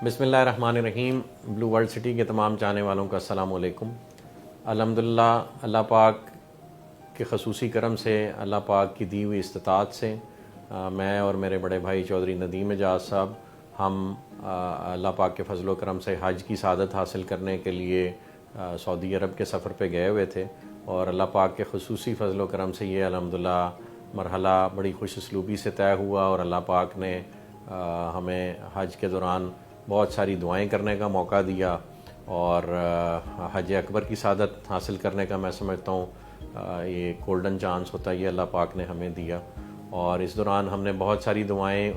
بسم اللہ الرحمن الرحیم۔ بلو ورلڈ سٹی کے تمام چاہنے والوں کا السلام علیکم۔ الحمدللہ اللہ پاک کے خصوصی کرم سے، اللہ پاک کی دی ہوئی استطاعت سے میں اور میرے بڑے بھائی چودھری ندیم اعجاز صاحب ہم اللہ پاک کے فضل و کرم سے حج کی سعادت حاصل کرنے کے لیے سعودی عرب کے سفر پہ گئے ہوئے تھے، اور اللہ پاک کے خصوصی فضل و کرم سے یہ الحمدللہ مرحلہ بڑی خوش اسلوبی سے طے ہوا، اور اللہ پاک نے ہمیں حج کے دوران بہت ساری دعائیں کرنے کا موقع دیا، اور حج اکبر کی سعادت حاصل کرنے کا میں سمجھتا ہوں یہ گولڈن چانس ہوتا ہے، یہ اللہ پاک نے ہمیں دیا۔ اور اس دوران ہم نے بہت ساری دعائیں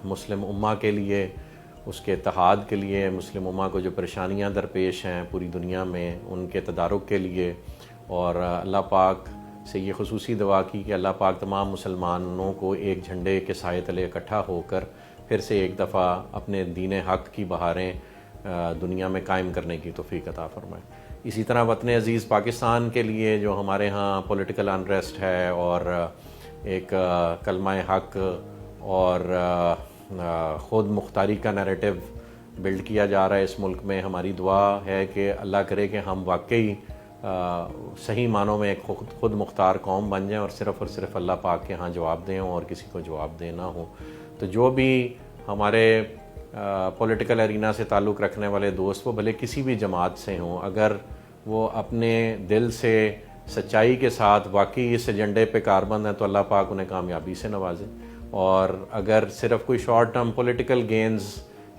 مسلم امہ کے لیے، اس کے اتحاد کے لیے، مسلم امہ کو جو پریشانیاں درپیش ہیں پوری دنیا میں ان کے تدارک کے لیے، اور اللہ پاک سے یہ خصوصی دعا کی کہ اللہ پاک تمام مسلمانوں کو ایک جھنڈے کے سائے تلے اکٹھا ہو کر پھر سے ایک دفعہ اپنے دین حق کی بہاریں دنیا میں قائم کرنے کی توفیق عطا فرمائے۔ اسی طرح وطن عزیز پاکستان کے لیے جو ہمارے ہاں پولیٹیکل انریسٹ ہے اور ایک کلمہ حق اور خود مختاری کا نیریٹو بلڈ کیا جا رہا ہے اس ملک میں، ہماری دعا ہے کہ اللہ کرے کہ ہم واقعی صحیح معنوں میں ایک خود مختار قوم بن جائیں، اور صرف اللہ پاک کے ہاں جواب دیں اور کسی کو جواب دینا ہو۔ تو جو بھی ہمارے پولیٹیکل ارینا سے تعلق رکھنے والے دوست، وہ بھلے کسی بھی جماعت سے ہوں، اگر وہ اپنے دل سے سچائی کے ساتھ واقعی اس ایجنڈے پہ کاربند ہیں تو اللہ پاک انہیں کامیابی سے نوازے، اور اگر صرف کوئی شارٹ ٹرم پولیٹیکل گینز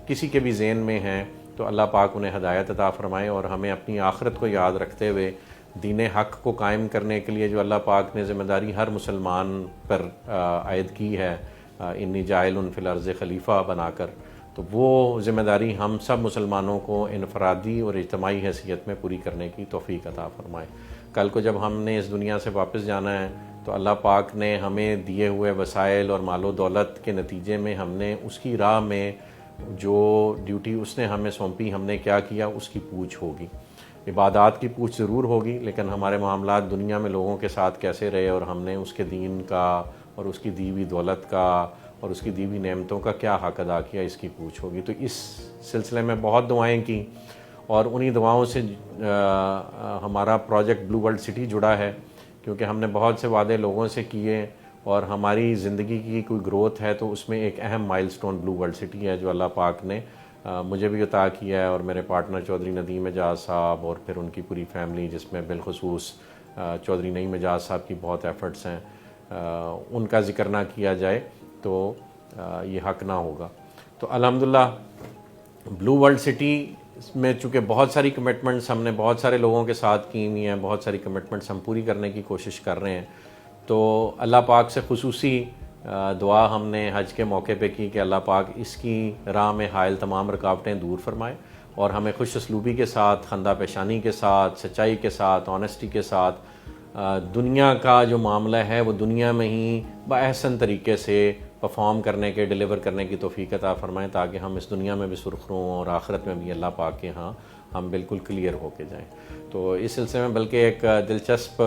کسی کے بھی ذہن میں ہیں تو اللہ پاک انہیں ہدایت عطا فرمائے، اور ہمیں اپنی آخرت کو یاد رکھتے ہوئے دین حق کو قائم کرنے کے لیے جو اللہ پاک نے ذمہ داری ہر مسلمان پر عائد کی ہے، انی جاعل فی الارض خلیفہ بنا کر، تو وہ ذمہ داری ہم سب مسلمانوں کو انفرادی اور اجتماعی حیثیت میں پوری کرنے کی توفیق عطا فرمائے۔ کل کو جب ہم نے اس دنیا سے واپس جانا ہے تو اللہ پاک نے ہمیں دیے ہوئے وسائل اور مال و دولت کے نتیجے میں ہم نے اس کی راہ میں جو ڈیوٹی اس نے ہمیں سونپی ہم نے کیا کیا، اس کی پوچھ ہوگی۔ عبادات کی پوچھ ضرور ہوگی، لیکن ہمارے معاملات دنیا میں لوگوں کے ساتھ کیسے رہے اور ہم نے اس کے دین کا اور اس کی دی ہوئی دولت کا اور اس کی دی ہوئی نعمتوں کا کیا حق ادا کیا، اس کی پوچھ ہوگی۔ تو اس سلسلے میں بہت دعائیں کی، اور انہی دعاؤں سے ہمارا پروجیکٹ بلو ورلڈ سٹی جڑا ہے، کیونکہ ہم نے بہت سے وعدے لوگوں سے کیے، اور ہماری زندگی کی کوئی گروتھ ہے تو اس میں ایک اہم مائل سٹون بلو ورلڈ سٹی ہے جو اللہ پاک نے مجھے بھی عطا کیا ہے، اور میرے پارٹنر چودھری ندیم اعجاز صاحب اور پھر ان کی پوری فیملی، جس میں بالخصوص چودھری نعیم اعجاز صاحب کی بہت ایفرٹس ہیں، ان کا ذکر نہ کیا جائے تو یہ حق نہ ہوگا۔ تو الحمدللہ بلو ورلڈ سٹی میں چونکہ بہت ساری کمٹمنٹس ہم نے بہت سارے لوگوں کے ساتھ کی ہوئی ہیں، بہت ساری کمٹمنٹس ہم پوری کرنے کی کوشش کر رہے ہیں، تو اللہ پاک سے خصوصی دعا ہم نے حج کے موقع پہ کی کہ اللہ پاک اس کی راہ میں حائل تمام رکاوٹیں دور فرمائے، اور ہمیں خوش اسلوبی کے ساتھ، خندہ پیشانی کے ساتھ، سچائی کے ساتھ، آنیسٹی کے ساتھ دنیا کا جو معاملہ ہے وہ دنیا میں ہی بأحسن طریقے سے پرفارم کرنے کے، ڈیلیور کرنے کی توفیق عطا فرمائیں، تاکہ ہم اس دنیا میں بھی سرخ روں اور آخرت میں بھی اللہ پاک کے ہاں ہم بالکل کلیئر ہو کے جائیں۔ تو اس سلسلے میں بلکہ ایک دلچسپ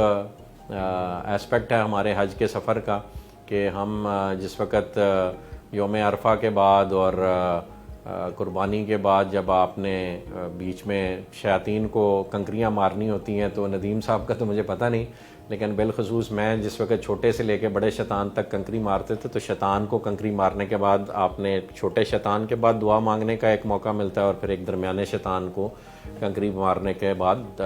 اسپیکٹ ہے ہمارے حج کے سفر کا کہ ہم جس وقت یوم عرفہ کے بعد اور قربانی کے بعد جب آپ نے بیچ میں شیاطین کو کنکریاں مارنی ہوتی ہیں، تو ندیم صاحب کا تو مجھے پتہ نہیں، لیکن بالخصوص میں جس وقت چھوٹے سے لے کے بڑے شیطان تک کنکری مارتے تھے، تو شیطان کو کنکری مارنے کے بعد آپ نے چھوٹے شیطان کے بعد دعا مانگنے کا ایک موقع ملتا ہے، اور پھر ایک درمیانے شیطان کو کنکری مارنے کے بعد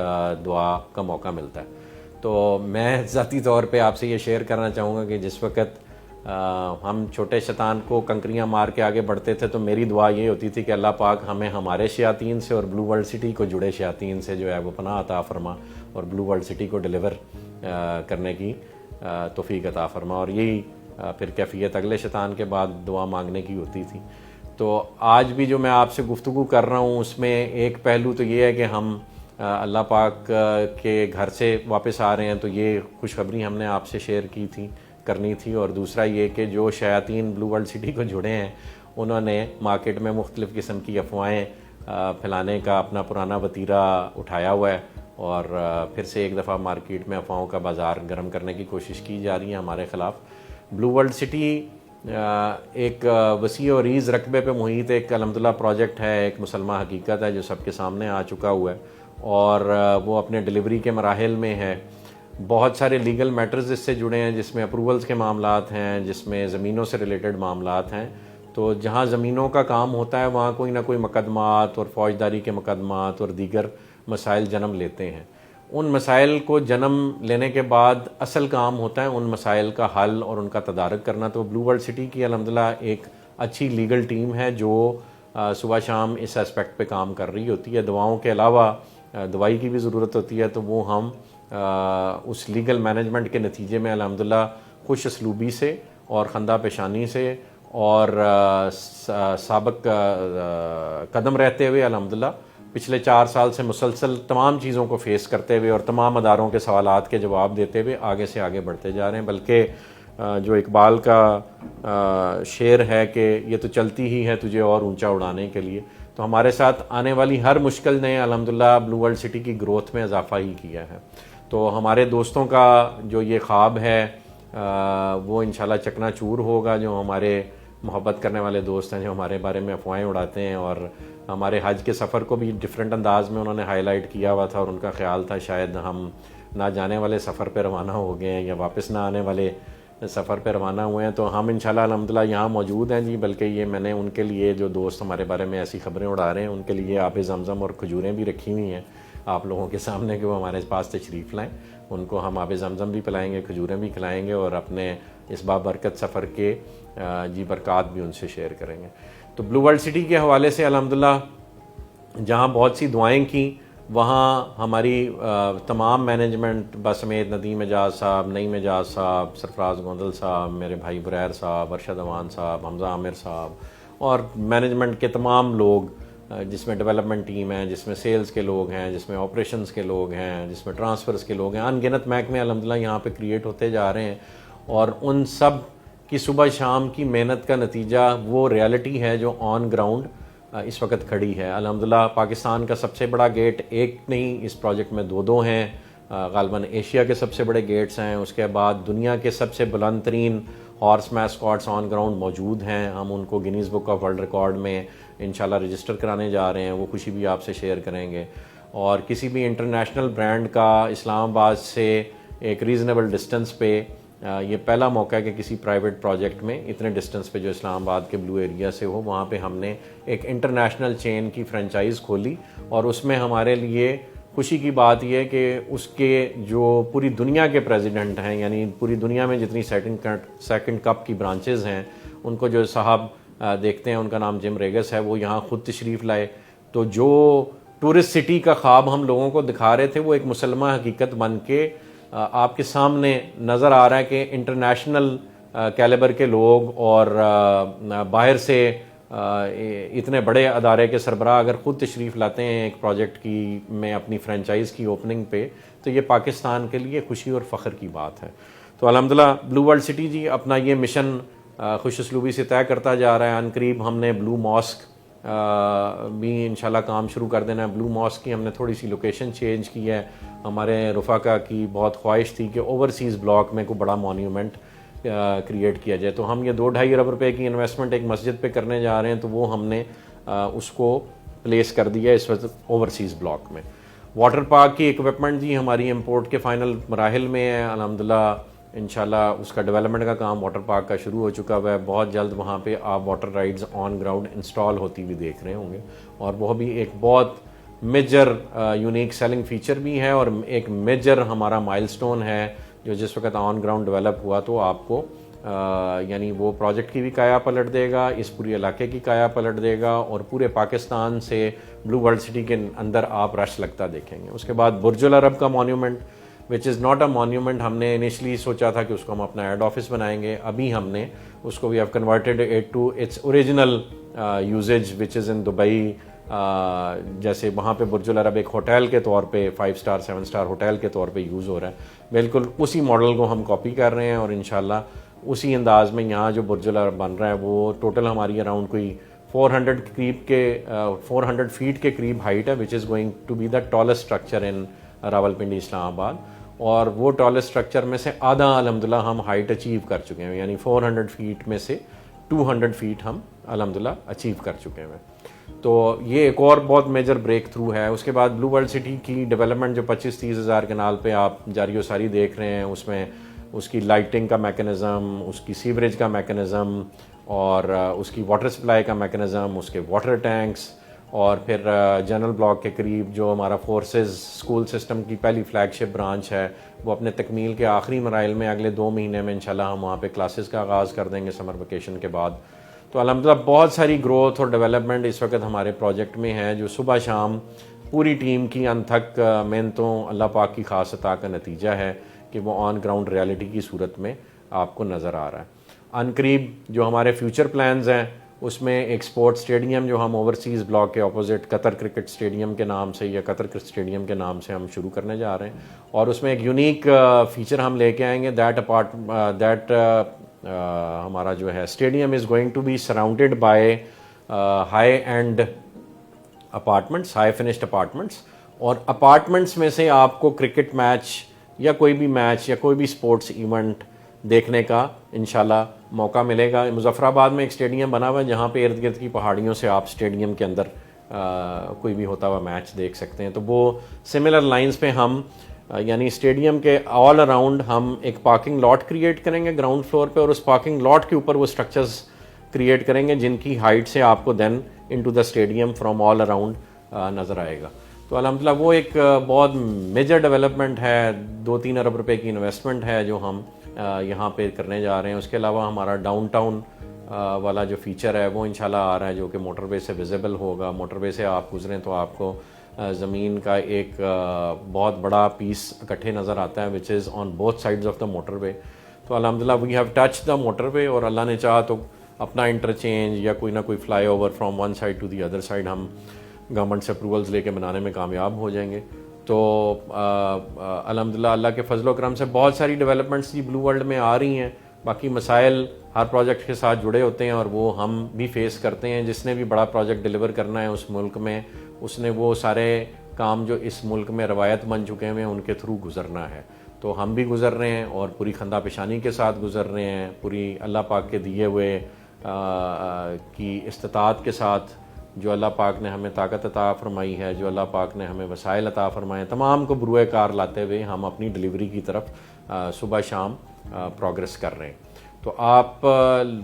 دعا کا موقع ملتا ہے۔ تو میں ذاتی طور پہ آپ سے یہ شیئر کرنا چاہوں گا کہ جس وقت ہم چھوٹے شیطان کو کنکریاں مار کے آگے بڑھتے تھے تو میری دعا یہ ہوتی تھی کہ اللہ پاک ہمیں ہمارے شیاطین سے اور بلو ورلڈ سٹی کو جڑے شیاطین سے جو ہے وہ پناہ عطا فرما، اور بلو ورلڈ سٹی کو ڈیلیور کرنے کی توفیق عطا فرما، اور یہی پھر کیفیت اگلے شیطان کے بعد دعا مانگنے کی ہوتی تھی۔ تو آج بھی جو میں آپ سے گفتگو کر رہا ہوں اس میں ایک پہلو تو یہ ہے کہ ہم اللہ پاک کے گھر سے واپس آ رہے ہیں، تو یہ خوشخبری ہم نے آپ سے شیئر کرنی تھی، اور دوسرا یہ کہ جو شیاطین بلو ورلڈ سٹی کو جڑے ہیں انہوں نے مارکیٹ میں مختلف قسم کی افواہیں پھیلانے کا اپنا پرانا وتیرہ اٹھایا ہوا ہے، اور پھر سے ایک دفعہ مارکیٹ میں افواہوں کا بازار گرم کرنے کی کوشش کی جا رہی ہے ہمارے خلاف۔ بلو ورلڈ سٹی ایک وسیع و عریض رقبے پہ محیط ایک الحمدللہ پروجیکٹ ہے, ایک مسلمہ حقیقت ہے جو سب کے سامنے آ چکا ہوا ہے اور وہ اپنے ڈلیوری کے مراحل میں ہے. بہت سارے لیگل میٹرز اس سے جڑے ہیں, جس میں اپروولز کے معاملات ہیں, جس میں زمینوں سے ریلیٹڈ معاملات ہیں. تو جہاں زمینوں کا کام ہوتا ہے وہاں کوئی نہ کوئی مقدمات اور فوجداری کے مقدمات اور دیگر مسائل جنم لیتے ہیں. ان مسائل کو جنم لینے کے بعد اصل کام ہوتا ہے ان مسائل کا حل اور ان کا تدارک کرنا. تو بلو ورلڈ سٹی کی الحمدللہ ایک اچھی لیگل ٹیم ہے جو صبح شام اس اسپیکٹ پہ کام کر رہی ہوتی ہے. دعاؤں کے علاوہ دوائی کی بھی ضرورت ہوتی ہے, تو وہ ہم اس لیگل مینجمنٹ کے نتیجے میں الحمدللہ خوش اسلوبی سے اور خندہ پیشانی سے اور سابق قدم رہتے ہوئے الحمدللہ پچھلے 4 سال سے مسلسل تمام چیزوں کو فیس کرتے ہوئے اور تمام اداروں کے سوالات کے جواب دیتے ہوئے آگے سے آگے بڑھتے جا رہے ہیں. بلکہ جو اقبال کا شعر ہے کہ یہ تو چلتی ہی ہے تجھے اور اونچا اڑانے کے لیے, تو ہمارے ساتھ آنے والی ہر مشکل نے الحمدللہ بلو ورلڈ سٹی کی گروتھ میں اضافہ ہی کیا ہے. تو ہمارے دوستوں کا جو یہ خواب ہے وہ انشاءاللہ چکنا چور ہوگا. جو ہمارے محبت کرنے والے دوست ہیں, جو ہمارے بارے میں افواہیں اڑاتے ہیں, اور ہمارے حج کے سفر کو بھی ڈیفرنٹ انداز میں انہوں نے ہائی لائٹ کیا ہوا تھا, اور ان کا خیال تھا شاید ہم نہ جانے والے سفر پہ روانہ ہو گئے ہیں یا واپس نہ آنے والے سفر پہ روانہ ہوئے ہیں. تو ہم انشاءاللہ الحمدللہ یہاں موجود ہیں جی. بلکہ یہ میں نے ان کے لیے, جو دوست ہمارے بارے میں ایسی خبریں اڑا رہے ہیں, ان کے لیے آب زمزم اور کھجوریں بھی رکھی ہوئی ہیں آپ لوگوں کے سامنے کہ وہ ہمارے پاس تشریف لائیں. ان کو ہم آب زمزم بھی پلائیں گے, کھجوریں بھی کھلائیں گے, اور اپنے اس بابرکت سفر کے جی برکات بھی ان سے شیئر کریں گے. تو بلو ورلڈ سٹی کے حوالے سے الحمدللہ جہاں بہت سی دعائیں کی, وہاں ہماری تمام مینجمنٹ بسمیت ندیم اعجاز صاحب, نعیم اعجاز صاحب, سرفراز گوندل صاحب, میرے بھائی بریر صاحب, ارشد اوان صاحب, حمزہ عامر صاحب, اور مینجمنٹ کے تمام لوگ, جس میں ڈیولپمنٹ ٹیم ہے, جس میں سیلز کے لوگ ہیں, جس میں آپریشنز کے لوگ ہیں, جس میں ٹرانسفرز کے لوگ ہیں, ان گنت محکمے الحمدللہ یہاں پہ کریٹ ہوتے جا رہے ہیں. اور ان سب کی صبح شام کی محنت کا نتیجہ وہ ریالٹی ہے جو آن گراؤنڈ اس وقت کھڑی ہے. الحمدللہ پاکستان کا سب سے بڑا گیٹ ایک نہیں, اس پروجیکٹ میں 2 ہیں. غالباً ایشیا کے سب سے بڑے گیٹس ہیں. اس کے بعد دنیا کے سب سے بلند ترین ہارس میسکاٹس آن گراؤنڈ موجود ہیں. ہم ان کو Guinness book of world record میں انشاءاللہ رجسٹر کرانے جا رہے ہیں. وہ خوشی بھی آپ سے شیئر کریں گے. اور کسی بھی انٹرنیشنل برانڈ کا اسلام آباد سے ایک ریزنیبل ڈسٹنس پہ, یہ پہلا موقع ہے کہ کسی پرائیویٹ پروجیکٹ میں اتنے ڈسٹنس پہ جو اسلام آباد کے بلو ایریا سے ہو, وہاں پہ ہم نے ایک انٹرنیشنل چین کی فرنچائز کھولی. اور اس میں ہمارے لیے خوشی کی بات یہ ہے کہ اس کے جو پوری دنیا کے پریزیڈنٹ ہیں, یعنی پوری دنیا میں جتنی سیکنڈ کپ کی برانچز ہیں, ان کو جو صاحب دیکھتے ہیں, ان کا نام جم ریگس ہے, وہ یہاں خود تشریف لائے. تو جو ٹورسٹ سٹی کا خواب ہم لوگوں کو دکھا رہے تھے, وہ ایک مسلمہ حقیقت بن کے آپ کے سامنے نظر آ رہا ہے کہ انٹرنیشنل کیلیبر کے لوگ اور باہر سے اتنے بڑے ادارے کے سربراہ اگر خود تشریف لاتے ہیں ایک پروجیکٹ کی میں اپنی فرنچائز کی اوپننگ پہ, تو یہ پاکستان کے لیے خوشی اور فخر کی بات ہے. تو الحمدللہ بلو ورلڈ سٹی جی اپنا یہ مشن خوش اسلوبی سے طے کرتا جا رہا ہے. ان قریب ہم نے بلو ماسک بھی انشاءاللہ کام شروع کر دینا ہے. بلو ماسک کی ہم نے تھوڑی سی لوکیشن چینج کی ہے. ہمارے رفقا کی بہت خواہش تھی کہ اوورسیز بلاک میں کوئی بڑا مونیومنٹ کریٹ کیا جائے, تو ہم یہ 2-2.5 ارب روپے کی انویسٹمنٹ ایک مسجد پہ کرنے جا رہے ہیں. تو وہ ہم نے اس کو پلیس کر دیا اس وقت اوورسیز بلاک میں. واٹر پارک کی ایکوپمنٹ جی ہماری امپورٹ کے فائنل مراحل میں ہے. الحمدللہ انشاءاللہ اس کا ڈیولپمنٹ کا کام واٹر پارک کا شروع ہو چکا ہوا ہے. بہت جلد وہاں پہ آپ water rides on ground install ہوتی ہوئی دیکھ رہے ہوں گے, اور وہ بھی ایک بہت میجر یونیک سیلنگ فیچر بھی ہے, اور ایک میجر ہمارا مائل سٹون ہے جو جس وقت آن گراؤنڈ ڈیولپ ہوا تو آپ کو یعنی وہ پروجیکٹ کی بھی کایا پلٹ دے گا, اس پورے علاقے کی کایا پلٹ دے گا, اور پورے پاکستان سے بلو ورلڈ سٹی کے اندر آپ رش لگتا دیکھیں گے. اس کے بعد برج العرب کا مونیومنٹ وچ از ناٹ اے مونیومنٹ, ہم نے انیشلی سوچا تھا کہ اس کو ہم اپنا ایڈ آفس بنائیں گے. ابھی ہم نے اس کو we have converted it to its original usage which is in Dubai. جیسے وہاں پہ برج العرب ایک ہوٹل کے طور پہ 5 اسٹار 7 اسٹار ہوٹل کے طور پہ یوز ہو رہا ہے, بالکل اسی ماڈل کو ہم کاپی کر رہے ہیں. اور انشاءاللہ اسی انداز میں یہاں جو برج العرب بن رہا ہے وہ ٹوٹل ہماری اراؤنڈ کوئی 400 فیٹ کے قریب ہائٹ ہے, which is going to be the tallest structure in Rawalpindi Islamabad. اور وہ ٹالسٹ اسٹرکچر میں سے آدھا الحمدللہ ہم ہائٹ اچیو کر چکے ہیں, یعنی 400 فیٹ میں سے 200 فیٹ ہم الحمدللہ اچیو کر چکے ہیں. تو یہ ایک اور بہت میجر بریک تھرو ہے. اس کے بعد بلو ورلڈ سٹی کی ڈیولپمنٹ جو 25-30 ہزار کنال پہ آپ جاری و ساری دیکھ رہے ہیں, اس میں اس کی لائٹنگ کا میکانزم, اس کی سیوریج کا میکانزم, اور اس کی واٹر سپلائی کا میکانزم, اس کے واٹر ٹینکس, اور پھر جنرل بلاک کے قریب جو ہمارا فورسز اسکول سسٹم کی پہلی فلیگ شپ برانچ ہے, وہ اپنے تکمیل کے آخری مراحل میں اگلے 2 مہینے میں انشاءاللہ ہم وہاں پہ کلاسز کا آغاز کر دیں گے سمر ویکیشن کے بعد. تو الحمدللہ بہت ساری گروتھ اور ڈیولپمنٹ اس وقت ہمارے پروجیکٹ میں ہے, جو صبح شام پوری ٹیم کی انتھک محنتوں اللہ پاک کی خاص عطا کا نتیجہ ہے کہ وہ آن گراؤنڈ ریالٹی کی صورت میں آپ کو نظر آ رہا ہے. ان قریب جو ہمارے فیوچر پلانز ہیں, اس میں ایک سپورٹ اسٹیڈیم جو ہم اوورسیز بلاک کے اپوزٹ قطر کرکٹ اسٹیڈیم کے نام سے یا قطر کرکٹ اسٹیڈیم کے نام سے ہم شروع کرنے جا رہے ہیں, اور اس میں ایک یونیک فیچر ہم لے کے آئیں گے. دیٹ ہمارا جو ہے stadium is going to be surrounded by high end apartments, high finished apartments, اور اپارٹمنٹس میں سے آپ کو کرکٹ میچ یا کوئی بھی میچ یا کوئی بھی سپورٹس ایونٹ دیکھنے کا انشاءاللہ موقع ملے گا. مظفر آباد میں ایک اسٹیڈیم بنا ہوا ہے جہاں پہ ارد گرد کی پہاڑیوں سے آپ اسٹیڈیم کے اندر کوئی بھی ہوتا ہوا میچ دیکھ سکتے ہیں. تو وہ سملر لائنز پہ ہم یعنی اسٹیڈیم کے آل اراؤنڈ ہم ایک پارکنگ لاٹ کریٹ کریں گے گراؤنڈ فلور پہ, اور اس پارکنگ لاٹ کے اوپر وہ اسٹرکچرز کریٹ کریں گے جن کی ہائٹ سے آپ کو then into the stadium from all around نظر آئے گا. تو الحمدللہ وہ ایک بہت میجر ڈیولپمنٹ ہے, 2-3 ارب روپے کی انویسٹمنٹ ہے جو ہم یہاں پہ کرنے جا رہے ہیں. اس کے علاوہ ہمارا ڈاؤن ٹاؤن والا جو فیچر ہے وہ انشاءاللہ آ رہا ہے, جو کہ موٹر وے سے ویزیبل ہوگا. موٹر وے سے آپ گزریں تو آپ کو زمین کا ایک بہت بڑا پیس اکٹھے نظر آتا ہے, which is on both sides of the motorway. تو الحمدللہ we have touch the motorway, اور اللہ نے چاہا تو اپنا انٹرچینج یا کوئی نہ کوئی flyover from one side to the other side ہم گورنمنٹ سے اپروولز لے کے بنانے میں کامیاب ہو جائیں گے. تو الحمدللہ اللہ کے فضل و کرم سے بہت ساری ڈیولپمنٹس جی بلو ورلڈ میں آ رہی ہیں. باقی مسائل ہر پروجیکٹ کے ساتھ جڑے ہوتے ہیں اور وہ ہم بھی فیس کرتے ہیں. جس نے بھی بڑا پروجیکٹ ڈیلیور کرنا ہے اس ملک میں, اس نے وہ سارے کام جو اس ملک میں روایت بن چکے ہیں ان کے تھرو گزرنا ہے. تو ہم بھی گزر رہے ہیں اور پوری خندہ پیشانی کے ساتھ گزر رہے ہیں, پوری اللہ پاک کے دیے ہوئے کی استطاعت کے ساتھ. جو اللہ پاک نے ہمیں طاقت عطا فرمائی ہے, جو اللہ پاک نے ہمیں وسائل عطا فرمائے, تمام کو بروئے کار لاتے ہوئے ہم اپنی ڈیلیوری کی طرف صبح شام پروگرس کر رہے ہیں. تو آپ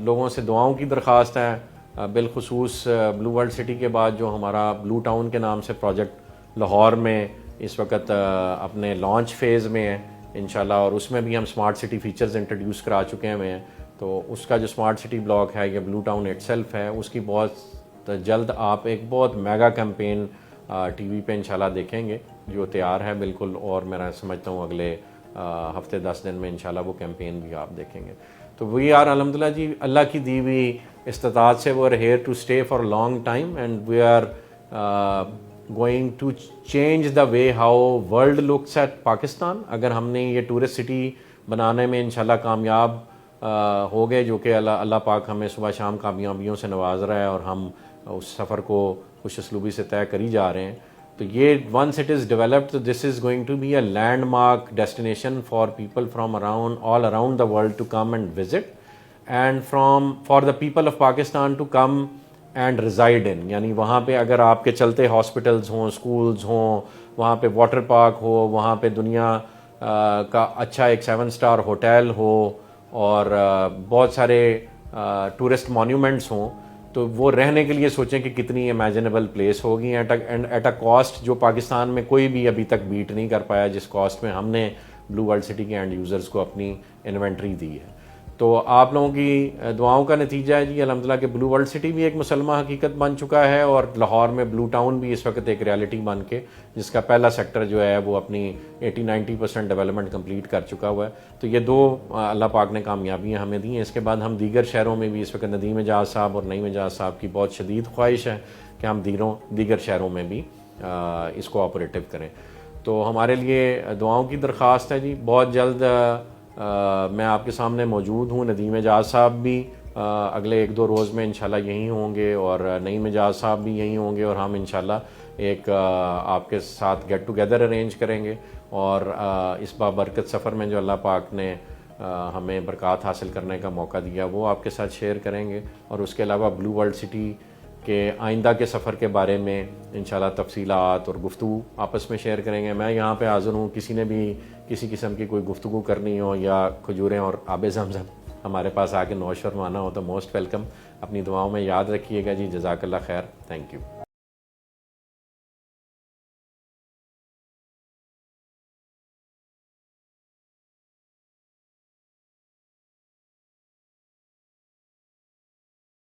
لوگوں سے دعاؤں کی درخواست ہے, بالخصوص بلو ورلڈ سٹی کے بعد جو ہمارا بلو ٹاؤن کے نام سے پروجیکٹ لاہور میں اس وقت اپنے لانچ فیز میں ہے انشاءاللہ, اور اس میں بھی ہم سمارٹ سٹی فیچرز انٹروڈیوس کرا چکے ہیں. تو اس کا جو سمارٹ سٹی بلاک ہے یا بلو ٹاؤن اٹ سیلف ہے, اس کی بہت جلد آپ ایک بہت میگا کیمپین ٹی وی پہ انشاءاللہ دیکھیں گے جو تیار ہے بالکل, اور میں سمجھتا ہوں اگلے ہفتے 10 دن میں انشاءاللہ وہ کیمپین بھی آپ دیکھیں گے. تو وی آر الحمدللہ جی اللہ کی دی ہوئی استطاعت سے وہ here to stay for long time, and we are going to change the way how world looks at Pakistan. اگر ہم نے یہ ٹورسٹ سٹی بنانے میں انشاءاللہ کامیاب ہو گئے, جو کہ اللہ پاک ہمیں صبح شام کامیابیوں سے نواز رہا ہے اور ہم اس سفر کو خوش اسلوبی سے طے کری جا رہے ہیں, تو یہ ونس اٹ از ڈیولپڈ تو this is going to be a landmark destination for people from all around the world to come and visit, and for the people of Pakistan to come and reside in. یعنی وہاں پہ اگر آپ کے چلتے hospitals ہوں, schools ہوں, وہاں پہ واٹر پارک ہو, وہاں پہ دنیا کا اچھا ایک 7 اسٹار ہوٹل ہو, اور بہت سارے ٹورسٹ مونیومنٹس ہوں, تو وہ رہنے کے لیے سوچیں کہ کتنی امیجنیبل پلیس ہوگی ایٹ اے کاسٹ جو پاکستان میں کوئی بھی ابھی تک بیٹ نہیں کر پایا, جس کاسٹ میں ہم نے بلو ورلڈ سٹی کے اینڈ یوزرز کو اپنی انوینٹری دی ہے. تو آپ لوگوں کی دعاؤں کا نتیجہ ہے جی الحمدللہ کہ بلو ورلڈ سٹی بھی ایک مسلمہ حقیقت بن چکا ہے, اور لاہور میں بلو ٹاؤن بھی اس وقت ایک ریالٹی بن کے, جس کا پہلا سیکٹر جو ہے وہ اپنی 80-90% ڈیولپمنٹ کمپلیٹ کر چکا ہوا ہے. تو یہ 2 اللہ پاک نے کامیابیاں ہمیں دی ہیں. اس کے بعد ہم دیگر شہروں میں بھی, اس وقت ندیم اعجاز صاحب اور نعیم اعجاز صاحب کی بہت شدید خواہش ہے کہ ہم دیگر شہروں میں بھی اس کو آپریٹو کریں. تو ہمارے لیے دعاؤں کی درخواست ہے جی. بہت جلد میں آپ کے سامنے موجود ہوں. ندیم اعجاز صاحب بھی اگلے 1-2 روز میں انشاءاللہ یہیں ہوں گے, اور نعیم اعجاز صاحب بھی یہیں ہوں گے, اور ہم انشاءاللہ ایک آپ کے ساتھ گیٹ ٹوگیدر ارینج کریں گے، اور اس بابرکت سفر میں جو اللہ پاک نے ہمیں برکات حاصل کرنے کا موقع دیا وہ آپ کے ساتھ شیئر کریں گے، اور اس کے علاوہ بلو ورلڈ سٹی کے آئندہ کے سفر کے بارے میں انشاءاللہ تفصیلات اور گفتگو آپس میں شیئر کریں گے۔ میں یہاں پہ حاضر ہوں، کسی نے بھی کسی قسم کی کوئی گفتگو کرنی ہو یا کھجوریں اور آب زمزم ہمارے پاس آ کے نوش فرمانا ہو تو موسٹ ویلکم۔ اپنی دعاؤں میں یاد رکھیے گا جی۔ جزاک اللہ خیر، تھینک یو۔